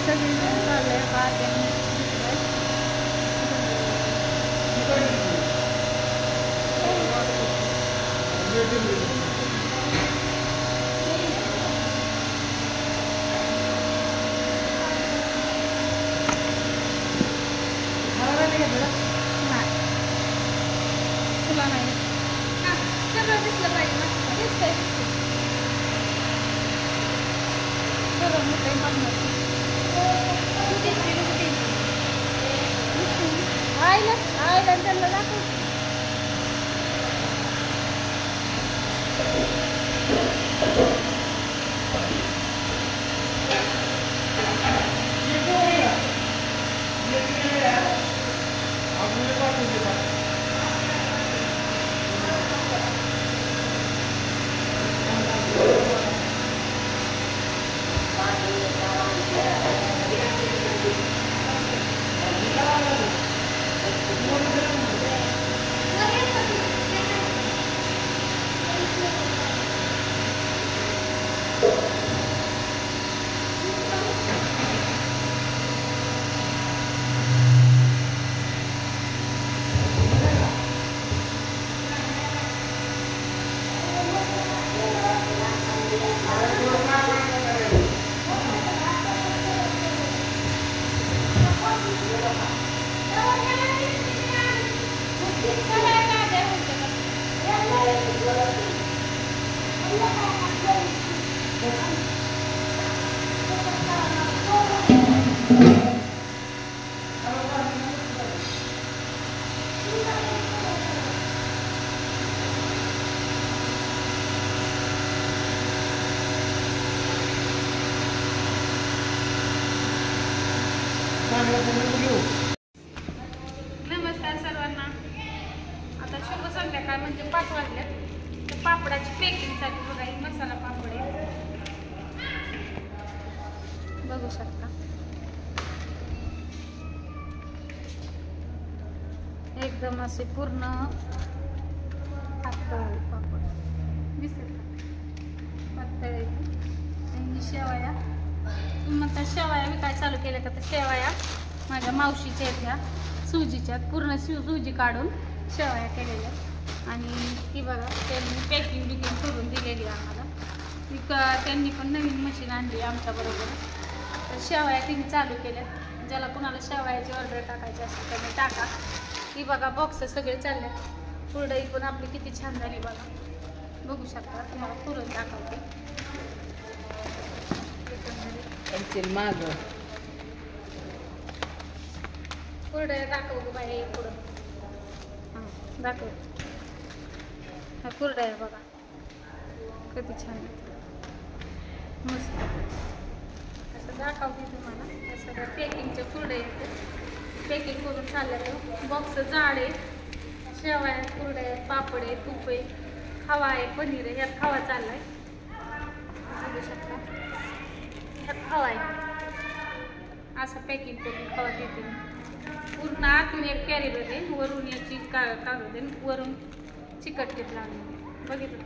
सगळेजण चाललंय तुला नाही सगळं दिसलं पाहिजे ना दिसतंय सगळं मोठं आईला त्यांना दाखव नमस्कार सर्वांना. आता शुभ संध्याकाळ म्हणजे 5 वाजल्यात. तर पापडाची पॅकिंग चालू बघा. ही मसाला पापड आहे बघू शकता. एकदम असे पूर्ण पातळ पापड दिसत पातळ. शेवया म्हणतात शेवया मी काय चालू केल्या का तर शेवया माझ्या मावशीच्या आहेत ह्या सुजीच्या पूर्ण सुजी काढून शेवया केलेल्या. आणि ती बघा त्यांनी पॅकिंग करून दिलेली आम्हाला. त्यांनी पण नवीन मशीन आणली आमच्याबरोबर. तर शेवया तिने चालू केल्या. ज्याला कुणाला शेवयाची ऑर्डर टाकायची असेल त्यांनी टाका. ती बघा बॉक्स सगळे चालले. कुरडई पण आपली किती छान झाली बघा बघू शकता. तुम्हाला पुरण दाखवते माग कुरडया दाखव ग बाई पुढं. हां दाखव हा कुरडया बघा किती छान मस्त. असं दाखवते तुम्हाला. सगळ्या पॅकिंगच्या कुरडया येतात. पॅकिंग करून चालल्या. बॉक्स जाड आहे. शेवया कुरडया पापड आहे तूप आहे खवा आहे पनीर आहे. ह्यात खवा चाललाय बघू शकता. ह्यात खवा आहे. असं पॅकिंग करून खवा देते. पूर्ण आतून एक कॅरीबर आहे वरून याची कागद आहे वरून चिकट घेतला बघितलं.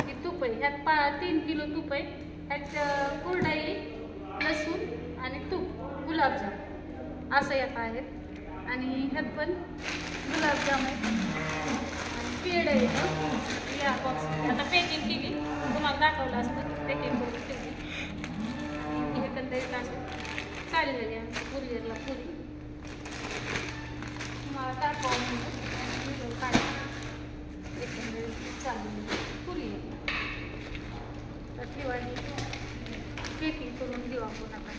हे तूप आहे. ह्यात 3 किलो तूप आहे. ह्यात कुरडई लसूण आणि तूप गुलाबजाम असं यात आहेत. आणि ह्यात पण गुलाबजाम आहे आणि पेढ आहे. या बॉक्स आता पॅकिंग केली तुम्हाला दाखवलं असतं. पॅकिंग करून ठेवली एकंदरीत असं चाललेली आमच्या कुरिअरला पुरी तुम्हाला दाखवा व्हिडिओ काढा. एकंदरीत चाललेली कुरिअर तर ठेवायची पॅकिंग करून देऊ आपण आता.